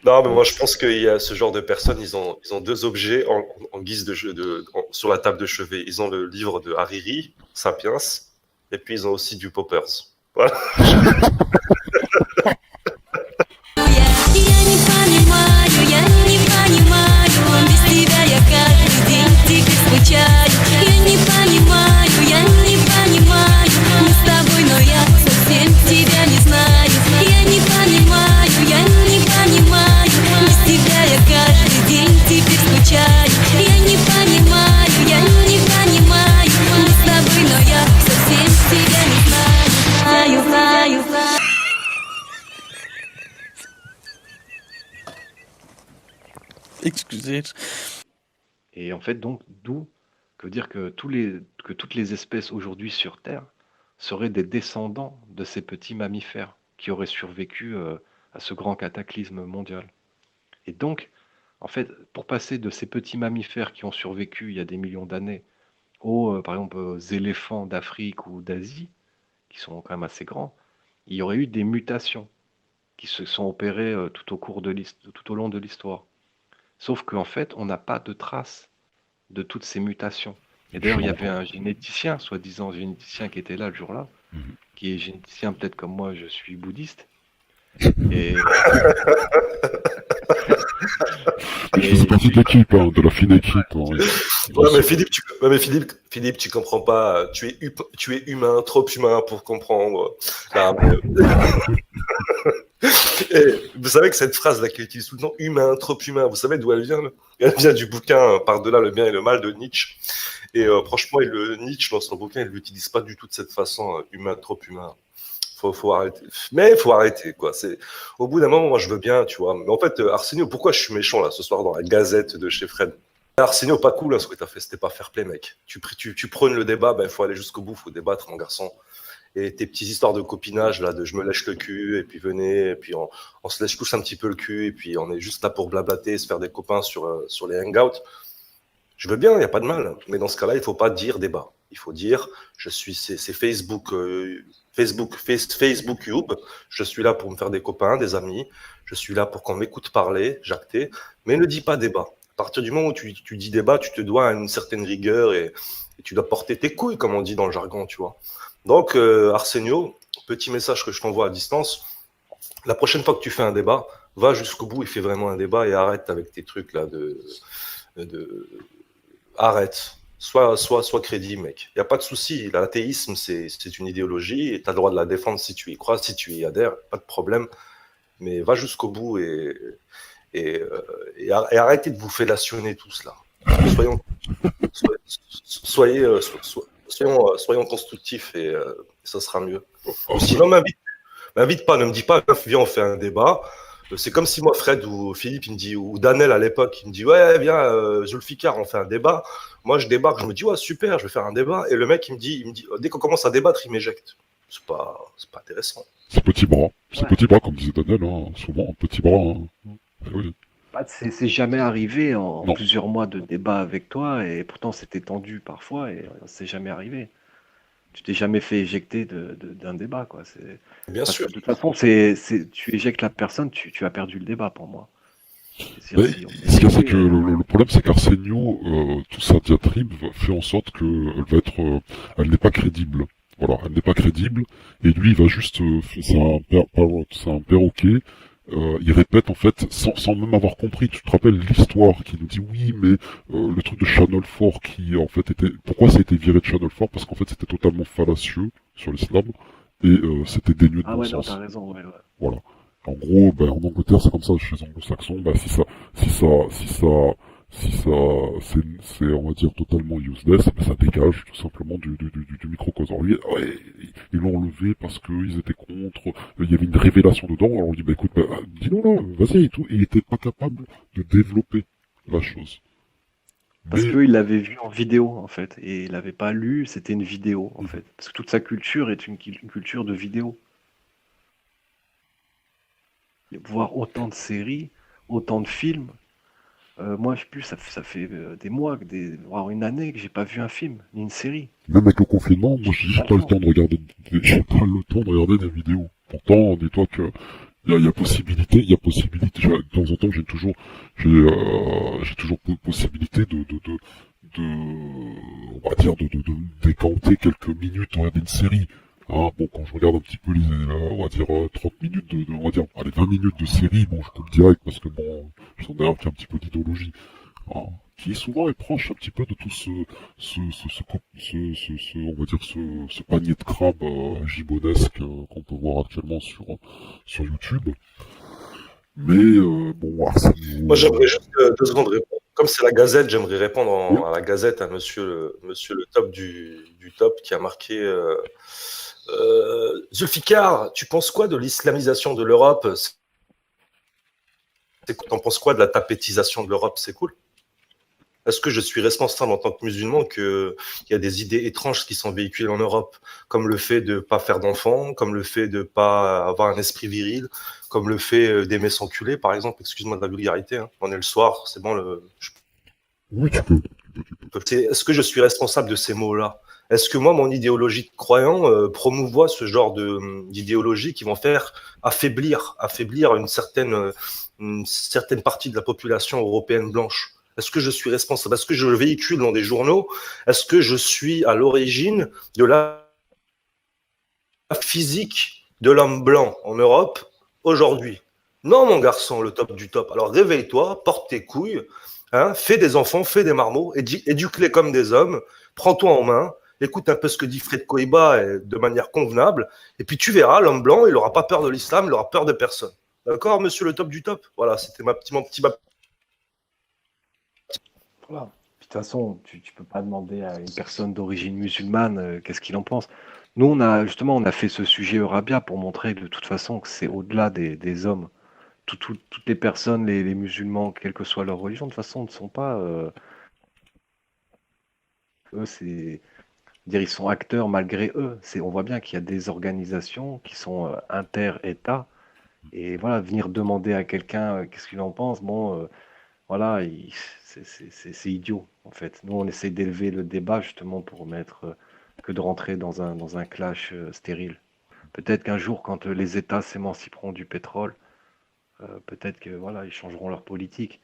Non, mais moi Donc, je pense qu'il y a ce genre de personnes, ils ont deux objets en guise sur la table de chevet. Ils ont le livre de Hariri, Sapiens, et puis ils ont aussi du Poppers. Voilà. Я не понимаю, я не понимаю, без тебя я каждый день теперь скучаю. Я не понимаю, мы с тобой, но я совсем тебя не знаю. Я не понимаю, без тебя я каждый день теперь скучаю. Я не понимаю, мы с тобой, но я совсем тебя не знаю. Знаю. excusez. Et en fait, donc, d'où que dire que toutes les espèces aujourd'hui sur Terre seraient des descendants de ces petits mammifères qui auraient survécu à ce grand cataclysme mondial. Et donc, en fait, pour passer de ces petits mammifères qui ont survécu il y a des millions d'années aux, par exemple, aux éléphants d'Afrique ou d'Asie, qui sont quand même assez grands, il y aurait eu des mutations qui se sont opérées tout au long de l'histoire. Sauf qu'en fait, on n'a pas de traces de toutes ces mutations. Et d'ailleurs, il y avait un généticien, soi-disant généticien, qui était là le jour-là, Mhm. qui est généticien peut-être comme moi, je suis bouddhiste. Et, Je faisais partie de l'équipe, hein, de la fine équipe. Hein. Ouais, mais Philippe, tu comprends pas. Tu es humain, trop humain pour comprendre. Là, Et vous savez que cette phrase là qu'il utilise tout le temps, humain, trop humain, vous savez d'où elle vient là. Elle vient du bouquin Par-delà le bien et le mal de Nietzsche. Et franchement, Nietzsche, dans son bouquin, il l'utilise pas du tout de cette façon, humain, trop humain. Faut arrêter. Mais il faut arrêter, quoi. Au bout d'un moment, moi, je veux bien, tu vois. Mais en fait, Arsenio, pourquoi je suis méchant, là, ce soir, dans la Gazette de chez Fred? Arsenio, pas cool, là, ce que t'as fait. C'était pas fair play, mec. Tu prônes le débat, ben, il faut aller jusqu'au bout, faut débattre, mon garçon. Et tes petites histoires de copinage, là, de je me lèche le cul, et puis venez, et puis on se lèche tous un petit peu le cul, et puis on est juste là pour blablater, se faire des copains sur les hangouts. Je veux bien, il n'y a pas de mal. Mais dans ce cas-là, il ne faut pas dire débat. Il faut dire, c'est Facebook, Facebook Cube. Je suis là pour me faire des copains, des amis. Je suis là pour qu'on m'écoute parler, jacter. Mais ne dis pas débat. À partir du moment où tu dis débat, tu te dois à une certaine rigueur et tu dois porter tes couilles, comme on dit dans le jargon, tu vois. Donc, Arsenio, petit message que je t'envoie à distance. La prochaine fois que tu fais un débat, va jusqu'au bout et fais vraiment un débat et arrête avec tes trucs là de arrête. Sois crédible, mec. Il n'y a pas de souci. L'athéisme, c'est une idéologie et tu as le droit de la défendre si tu y crois, si tu y adhères, pas de problème. Mais va jusqu'au bout et arrêtez de vous fellationner tous là. Soyons, soyez, soyons constructifs et ça sera mieux. Ou sinon, m'invite pas, ne me dis pas, viens, on fait un débat. C'est comme si moi, Fred ou Philippe, il me dit, ou Danel à l'époque, il me dit, ouais, viens, Zulfikar, on fait un débat. Moi, je débarque, je me dis, ouais, super, je vais faire un débat. Et le mec, il me dit, dès qu'on commence à débattre, il m'éjecte. C'est pas intéressant. C'est petit bras. C'est ouais, petit bras, comme disait Daniel, hein. Souvent, petit bras. Hein. Oui. c'est jamais arrivé en Non, plusieurs mois de débat avec toi, et pourtant c'était tendu parfois, et c'est jamais arrivé. Tu t'es jamais fait éjecter d'un débat, quoi. Bien Parce que sûr. de toute façon, tu éjectes la personne, tu as perdu le débat pour moi. mais C'est-à-dire, si on est ce qu'il y a, c'est éjecté, que le problème, c'est qu'Arsenio, toute sa diatribe fait en sorte qu'elle va être, elle n'est pas crédible. Voilà, elle n'est pas crédible, et lui, il va juste, c'est un perroquet, il répète en fait, sans même avoir compris. Tu te rappelles l'histoire qui nous dit oui, mais le truc de Channel 4 qui en fait était, pourquoi ça a été viré de Channel 4? Parce qu'en fait c'était totalement fallacieux sur l'islam, et c'était dénué de ah bon ouais, non, t'as sens. raison, ouais, ouais. Voilà. En gros, ben, en Angleterre, c'est comme ça, chez les anglo-saxons, ben, c'est, on va dire, totalement useless, ben, ça dégage, tout simplement, du microcosme. Alors, lui, ouais, ils l'ont enlevé parce qu'ils étaient contre, il y avait une révélation dedans, alors on lui dit, ben, écoute, ben, dis-nous là, vas-y, et tout, et il était pas capable de développer la chose. Parce Mais, qu'il l'avait vu en vidéo, en fait, et il l'avait pas lu, c'était une vidéo, en fait. Parce que toute sa culture est une culture de vidéo. Et voir autant de séries, autant de films, moi, je sais plus, ça fait des mois, voire une année que j'ai pas vu un film, ni une série. même avec le confinement, moi, J'ai j'ai pas le longtemps. temps de regarder, j'ai pas le temps de regarder des vidéos. Pourtant, dis-toi que il y a possibilité, de temps en temps, j'ai toujours possibilité on va dire, de décanter quelques minutes, on regarder une série. Hein, bon, quand je regarde un petit peu on va dire, 30 minutes on va dire, allez, 20 minutes de série, bon, je peux le direct parce que bon, je sens d'ailleurs qu'il y a un petit peu d'idéologie. Hein, qui souvent est proche un petit peu de tout on va dire, ce panier de crabes, gibonesque, qu'on peut voir actuellement sur YouTube. Mais bon, Arsène Moi, Lupin, j'aimerais juste 2 secondes répondre. Comme c'est la Gazette, j'aimerais répondre oui, à la Gazette à monsieur le top du top qui a marqué Zulfikar, tu penses quoi de l'islamisation de l'Europe? T'en penses quoi de la tapétisation de l'Europe? C'est cool. Est-ce que je suis responsable en tant que musulman qu'il y a des idées étranges qui sont véhiculées en Europe, comme le fait de pas faire d'enfants, comme le fait de pas avoir un esprit viril, comme le fait d'aimer s'enculer, par exemple? Excuse-moi de la vulgarité, hein. On est le soir, c'est bon. oui, tu peux. Est-ce que je suis responsable de ces mots-là? Est-ce que moi, mon idéologie de croyant promouvoit ce genre d'idéologie qui vont faire affaiblir une certaine partie de la population européenne blanche? Est-ce que je suis responsable? Est-ce que je véhicule dans des journaux? Est-ce que je suis à l'origine de la physique de l'homme blanc en Europe aujourd'hui? Non, mon garçon, le top du top. Alors réveille-toi, porte tes couilles, hein, fais des enfants, fais des marmots, éduque-les comme des hommes, prends-toi en main, écoute un peu ce que dit Fred Koiba de manière convenable, et puis tu verras, l'homme blanc, il n'aura pas peur de l'islam, il n'aura peur de personne. D'accord, monsieur le top du top? Voilà, c'était mon petit. Voilà. Puis, de toute façon, tu peux pas demander à une personne d'origine musulmane qu'est-ce qu'il en pense. Nous, on a fait ce sujet Eurabia pour montrer de toute façon que c'est au-delà des hommes. Toutes les personnes, les musulmans, quelle que soit leur religion, de toute façon, ne sont pas. Eux, dire ils sont acteurs malgré eux. On voit bien qu'il y a des organisations qui sont inter-États. Et voilà, venir demander à quelqu'un qu'est-ce qu'il en pense, bon, voilà, c'est idiot, en fait. Nous, on essaie d'élever le débat justement pour mettre que de rentrer dans un clash stérile. Peut-être qu'un jour, quand les États s'émanciperont du pétrole, peut-être que voilà, ils changeront leur politique.